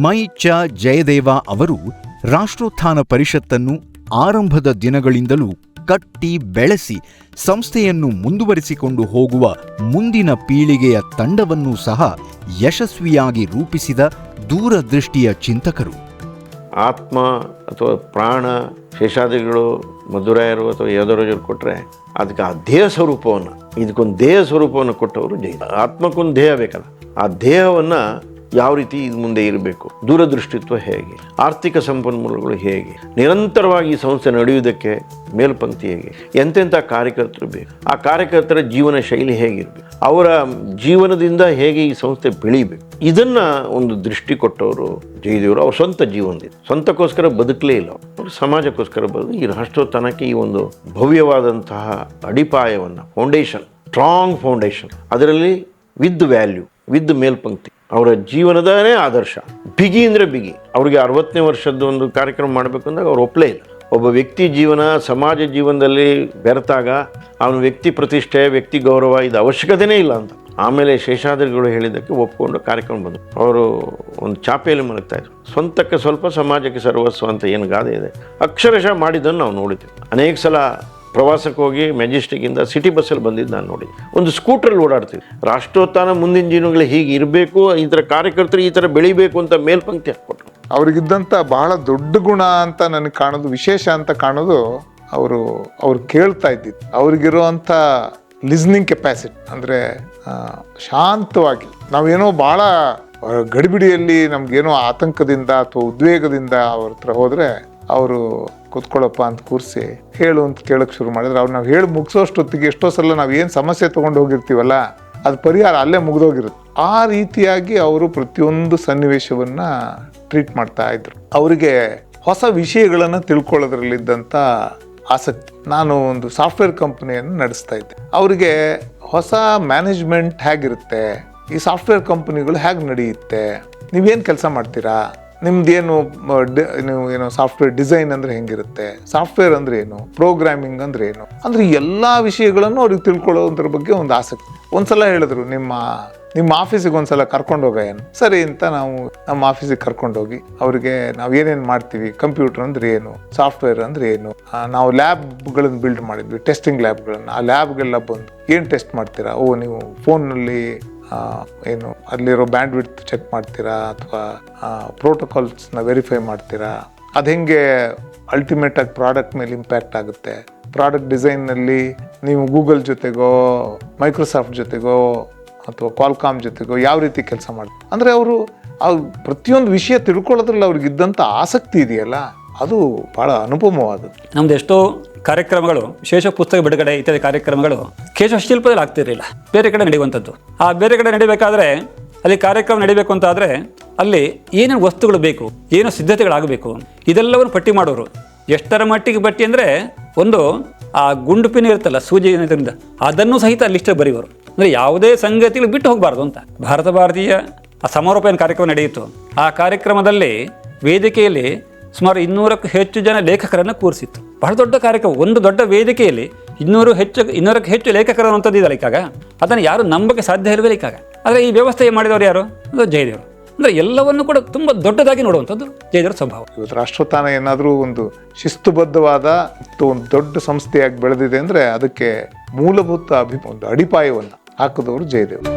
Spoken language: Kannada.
ಮೈ ಚ ಜಯದೇವ ಅವರು ರಾಷ್ಟ್ರೋತ್ಥಾನ ಪರಿಷತ್ತನ್ನು ಆರಂಭದ ದಿನಗಳಿಂದಲೂ ಕಟ್ಟಿ ಬೆಳೆಸಿ ಸಂಸ್ಥೆಯನ್ನು ಮುಂದುವರಿಸಿಕೊಂಡು ಹೋಗುವ ಮುಂದಿನ ಪೀಳಿಗೆಯ ತಂಡವನ್ನೂ ಸಹ ಯಶಸ್ವಿಯಾಗಿ ರೂಪಿಸಿದ ದೂರದೃಷ್ಟಿಯ ಚಿಂತಕರು. ಆತ್ಮ ಅಥವಾ ಪ್ರಾಣ ಶೇಷಾದಿಗಳು ಮಧುರಾಯರು ಅಥವಾ ಯೋಧರಾಜರು ಕೊಟ್ಟರೆ ಅದಕ್ಕೆ ಆ ದೇಹ ಸ್ವರೂಪವನ್ನು, ಇದಕ್ಕೊಂದು ದೇಹ ಸ್ವರೂಪವನ್ನು ಕೊಟ್ಟವರು ಜೈನ. ಆತ್ಮಕ್ಕೊಂದು ದೇಹ ಬೇಕಲ್ಲ, ಆ ದೇಹವನ್ನು ಯಾವ ರೀತಿ ಇದು ಮುಂದೆ ಇರಬೇಕು, ದೂರದೃಷ್ಟಿತ್ವ ಹೇಗೆ, ಆರ್ಥಿಕ ಸಂಪನ್ಮೂಲಗಳು ಹೇಗೆ, ನಿರಂತರವಾಗಿ ಈ ಸಂಸ್ಥೆ ನಡೆಯುವುದಕ್ಕೆ ಮೇಲ್ಪಂಕ್ತಿ ಹೇಗೆ, ಎಂತೆಂಥ ಕಾರ್ಯಕರ್ತರು ಬೇಕು, ಆ ಕಾರ್ಯಕರ್ತರ ಜೀವನ ಶೈಲಿ ಹೇಗಿರಬೇಕು, ಅವರ ಜೀವನದಿಂದ ಹೇಗೆ ಈ ಸಂಸ್ಥೆ ಬೆಳೀಬೇಕು, ಇದನ್ನು ಒಂದು ದೃಷ್ಟಿ ಕೊಟ್ಟವರು ಜಯದೇವರು. ಅವ್ರ ಸ್ವಂತ ಜೀವನದಿಂದ ಸ್ವಂತಕ್ಕೋಸ್ಕರ ಬದುಕಲೇ ಇಲ್ಲ, ಅವರು ಸಮಾಜಕ್ಕೋಸ್ಕರ ಬದುಕು ಈ ರಾಷ್ಟ್ರೋತ್ಥಾನಕ್ಕೆ ಈ ಒಂದು ಭವ್ಯವಾದಂತಹ ಅಡಿಪಾಯವನ್ನು, ಫೌಂಡೇಶನ್, ಸ್ಟ್ರಾಂಗ್ ಫೌಂಡೇಶನ್, ಅದರಲ್ಲಿ ವಿದ್ ವ್ಯಾಲ್ಯೂ, ವಿದ್ ಮೇಲ್ಪಂಕ್ತಿ, ಅವರ ಜೀವನದನೇ ಆದರ್ಶ. ಬಿಗಿ ಅಂದರೆ ಬಿಗಿ. ಅವ್ರಿಗೆ 60ನೇ ವರ್ಷದ ಒಂದು ಕಾರ್ಯಕ್ರಮ ಮಾಡಬೇಕು ಅಂದಾಗ ಅವ್ರು ಒಪ್ಪಲೇ ಇಲ್ಲ. ಒಬ್ಬ ವ್ಯಕ್ತಿ ಜೀವನ ಸಮಾಜ ಜೀವನದಲ್ಲಿ ಬೆರೆತಾಗ ಅವನ ವ್ಯಕ್ತಿ ಪ್ರತಿಷ್ಠೆ, ವ್ಯಕ್ತಿ ಗೌರವ ಇದು ಅವಶ್ಯಕತೆಯೇ ಇಲ್ಲ ಅಂತ. ಆಮೇಲೆ ಶೇಷಾದ್ರಿಗಳು ಹೇಳಿದ್ದಕ್ಕೆ ಒಪ್ಕೊಂಡು ಕಾರ್ಯಕ್ರಮ ಬಂದರು. ಅವರು ಒಂದು ಚಾಪೆಯಲ್ಲಿ ಮಲಗ್ತಾಯಿದ್ರು. ಸ್ವಂತಕ್ಕೆ ಸ್ವಲ್ಪ ಸಮಾಜಕ್ಕೆ ಸರ್ವಸ್ವ ಅಂತ ಏನು ಗಾದೆ ಇದೆ, ಅಕ್ಷರಶಃ ಮಾಡಿದ್ದನ್ನು ನಾವು ನೋಡಿದ್ದೀವಿ. ಅನೇಕ ಸಲ ಪ್ರವಾಸಕ್ಕೆ ಹೋಗಿ ಮೆಜೆಸ್ಟಿಕ್ಕಿಂದ ಸಿಟಿ ಬಸ್ಸಲ್ಲಿ ಬಂದಿದ್ದು ನಾನು ನೋಡಿ, ಒಂದು ಸ್ಕೂಟ್ರಲ್ಲಿ ಓಡಾಡ್ತೀವಿ. ರಾಷ್ಟ್ರೋತ್ಥಾನ ಮುಂದಿನ ದಿನಗಳು ಹೀಗೆ ಇರಬೇಕು, ಈ ಥರ ಕಾರ್ಯಕರ್ತರು ಈ ಥರ ಬೆಳಿಬೇಕು ಅಂತ ಮೇಲ್ಪಂಕ್ತಿ ಹಾಕ್ಕೊಟ್ರು. ಅವ್ರಿಗಿದ್ದಂಥ ಬಹಳ ದೊಡ್ಡ ಗುಣ ಅಂತ ನನಗೆ ಕಾಣೋದು, ವಿಶೇಷ ಅಂತ ಕಾಣೋದು, ಅವ್ರು ಕೇಳ್ತಾ ಇದ್ದಿದ್ದು, ಅವ್ರಿಗಿರುವಂಥ ಲಿಸ್ನಿಂಗ್ ಕೆಪಾಸಿಟಿ. ಅಂದರೆ ಶಾಂತವಾಗಿ, ನಾವೇನೋ ಭಾಳ ಗಡಿಬಿಡಿಯಲ್ಲಿ ನಮಗೇನೋ ಆತಂಕದಿಂದ ಅಥವಾ ಉದ್ವೇಗದಿಂದ ಅವ್ರ ಹತ್ರ ಹೋದರೆ ಅವರು ಕೂತ್ಕೊಳ್ಳಪ್ಪ ಅಂತ ಕೂರಿಸಿ ಹೇಳು ಅಂತ ಕೇಳೋಕ್ಕೆ ಶುರು ಮಾಡಿದ್ರೆ, ಅವ್ರು ನಾವು ಹೇಳಿ ಮುಗಿಸೋಷ್ಟೊತ್ತಿಗೆ ಎಷ್ಟೋ ಸಲ ನಾವು ಏನು ಸಮಸ್ಯೆ ತೊಗೊಂಡು ಹೋಗಿರ್ತೀವಲ್ಲ ಅದು ಪರಿಹಾರ ಅಲ್ಲೇ ಮುಗಿದೋಗಿರುತ್ತೆ. ಆ ರೀತಿಯಾಗಿ ಅವರು ಪ್ರತಿಯೊಂದು ಸನ್ನಿವೇಶವನ್ನು ಟ್ರೀಟ್ ಮಾಡ್ತಾ ಇದ್ರು. ಅವರಿಗೆ ಹೊಸ ವಿಷಯಗಳನ್ನು ತಿಳ್ಕೊಳ್ಳೋದ್ರಲ್ಲಿದ್ದಂಥ ಆಸಕ್ತಿ. ನಾನು ಒಂದು ಸಾಫ್ಟ್ವೇರ್ ಕಂಪ್ನಿಯನ್ನು ನಡೆಸ್ತಾ ಇದ್ದೆ. ಅವರಿಗೆ ಹೊಸ ಮ್ಯಾನೇಜ್ಮೆಂಟ್ ಹೇಗಿರುತ್ತೆ, ಈ ಸಾಫ್ಟ್ವೇರ್ ಕಂಪ್ನಿಗಳು ಹೇಗೆ ನಡೆಯುತ್ತೆ, ನೀವೇನು ಕೆಲಸ ಮಾಡ್ತೀರಾ, ನಿಮ್ದೇನು ನೀವು ಏನೋ ಸಾಫ್ಟ್ವೇರ್ ಡಿಸೈನ್ ಅಂದರೆ ಹೆಂಗಿರುತ್ತೆ, ಸಾಫ್ಟ್ವೇರ್ ಅಂದರೆ ಏನು, ಪ್ರೋಗ್ರಾಮಿಂಗ್ ಅಂದರೆ ಏನು, ಅಂದರೆ ಎಲ್ಲ ವಿಷಯಗಳನ್ನು ಅವ್ರಿಗೆ ತಿಳ್ಕೊಳ್ಳೋದ್ರ ಬಗ್ಗೆ ಒಂದು ಆಸಕ್ತಿ. ಒಂದ್ಸಲ ಹೇಳಿದ್ರು, ನಿಮ್ಮ ಆಫೀಸಿಗೆ ಒಂದ್ಸಲ ಕರ್ಕೊಂಡೋಗೇನು. ಸರಿ ಅಂತ ನಾವು ನಮ್ಮ ಆಫೀಸಿಗೆ ಕರ್ಕೊಂಡೋಗಿ ಅವ್ರಿಗೆ ನಾವು ಏನೇನು ಮಾಡ್ತೀವಿ, ಕಂಪ್ಯೂಟರ್ ಅಂದರೆ ಏನು, ಸಾಫ್ಟ್ವೇರ್ ಅಂದರೆ ಏನು, ನಾವು ಲ್ಯಾಬ್ಗಳನ್ನು ಬಿಲ್ಡ್ ಮಾಡಿದ್ವಿ, ಟೆಸ್ಟಿಂಗ್ ಲ್ಯಾಬ್ಗಳನ್ನು. ಆ ಲ್ಯಾಬ್ಗೆಲ್ಲ ಬಂದು ಏನು ಟೆಸ್ಟ್ ಮಾಡ್ತೀರಾ, ನೀವು ಫೋನ್ನಲ್ಲಿ ಏನು ಅಲ್ಲಿರೋ ಬ್ಯಾಂಡ್ ವಿಡ್ತ್ ಚೆಕ್ ಮಾಡ್ತೀರಾ ಅಥವಾ ಪ್ರೋಟೋಕಾಲ್ಸ್ನ ವೆರಿಫೈ ಮಾಡ್ತೀರಾ, ಅದು ಹೆಂಗೆ ಅಲ್ಟಿಮೇಟಾಗಿ ಪ್ರಾಡಕ್ಟ್ ಮೇಲೆ ಇಂಪ್ಯಾಕ್ಟ್ ಆಗುತ್ತೆ, ಪ್ರಾಡಕ್ಟ್ ಡಿಸೈನ್ನಲ್ಲಿ ನೀವು ಗೂಗಲ್ ಜೊತೆಗೋ ಮೈಕ್ರೋಸಾಫ್ಟ್ ಜೊತೆಗೋ ಅಥವಾ ಕ್ವಾಲ್ಕಾಮ್ ಜೊತೆಗೋ ಯಾವ ರೀತಿ ಕೆಲಸ ಮಾಡ್ತಾರೆ. ಅಂದರೆ ಅವರು ಪ್ರತಿಯೊಂದು ವಿಷಯ ತಿಳ್ಕೊಳ್ಳೋದ್ರಲ್ಲಿ ಅವ್ರಿಗಿದ್ದಂಥ ಆಸಕ್ತಿ ಇದೆಯಲ್ಲ, ಅದು ಭಾಳ ಅನುಪಮವಾದದ್ದು. ನಮ್ದು ಎಷ್ಟೋ ಕಾರ್ಯಕ್ರಮಗಳು, ವಿಶೇಷ ಪುಸ್ತಕ ಬಿಡುಗಡೆ ಇತ್ಯಾದಿ ಕಾರ್ಯಕ್ರಮಗಳು ಕೇಶವ ಶಿಲ್ಪದಲ್ಲಿ ಆಗ್ತಿರಲಿಲ್ಲ, ಬೇರೆ ಕಡೆ ನಡೆಯುವಂಥದ್ದು. ಆ ಬೇರೆ ಕಡೆ ನಡಿಬೇಕಾದ್ರೆ, ಅಲ್ಲಿ ಕಾರ್ಯಕ್ರಮ ನಡಿಬೇಕು ಅಂತ ಆದರೆ ಅಲ್ಲಿ ಏನೇನು ವಸ್ತುಗಳು ಬೇಕು, ಏನೋ ಸಿದ್ಧತೆಗಳಾಗಬೇಕು, ಇದೆಲ್ಲವನ್ನು ಪಟ್ಟಿ ಮಾಡೋರು. ಎಷ್ಟರ ಮಟ್ಟಿಗೆ ಪಟ್ಟಿ ಅಂದರೆ, ಒಂದು ಆ ಗುಂಡು ಪಿನ್ ಇರುತ್ತಲ್ಲ ಸೂಜಿ ಇದರಿಂದ, ಅದನ್ನು ಸಹಿತ ಲಿಸ್ಟಲ್ಲಿ ಬರೆಯೋರು. ಅಂದರೆ ಯಾವುದೇ ಸಂಗತಿಗಳು ಬಿಟ್ಟು ಹೋಗಬಾರ್ದು ಅಂತ. ಭಾರತೀಯ ಸಮಾರೋಪಾಯನ ಕಾರ್ಯಕ್ರಮ ನಡೆಯಿತು. ಆ ಕಾರ್ಯಕ್ರಮದಲ್ಲಿ ವೇದಿಕೆಯಲ್ಲಿ ಸುಮಾರು 200ಕ್ಕೂ ಹೆಚ್ಚು ಜನ ಲೇಖಕರನ್ನು ಕೂರಿಸಿತ್ತು. ಬಹಳ ದೊಡ್ಡ ಕಾರ್ಯಕ್ರಮ, ಒಂದು ದೊಡ್ಡ ವೇದಿಕೆಯಲ್ಲಿ 200ಕ್ಕೂ ಹೆಚ್ಚು ಲೇಖಕರು ಅಂತದ್ದು ಇದಲ್ಲ ಈಗಾಗ. ಅದನ್ನು ಯಾರು ನಂಬಕ್ಕೆ ಸಾಧ್ಯ ಇಲ್ಲವೇ ಈಗಾಗ. ಆದರೆ ಈ ವ್ಯವಸ್ಥೆ ಮಾಡಿದವರು ಯಾರು? ಅದು ಜಯದೇವರು. ಅಂದರೆ ಎಲ್ಲವನ್ನು ಕೂಡ ತುಂಬ ದೊಡ್ಡದಾಗಿ ನೋಡುವಂಥದ್ದು ಜಯದೇವರ ಸ್ವಭಾವ. ಇವತ್ತು ರಾಷ್ಟ್ರೋತ್ಥಾನ ಏನಾದರೂ ಒಂದು ಶಿಸ್ತುಬದ್ಧವಾದ ಒಂದು ದೊಡ್ಡ ಸಂಸ್ಥೆಯಾಗಿ ಬೆಳೆದಿದೆ ಅಂದರೆ ಅದಕ್ಕೆ ಮೂಲಭೂತ ಒಂದು ಅಡಿಪಾಯವನ್ನು ಹಾಕಿದವರು ಜಯದೇವರು.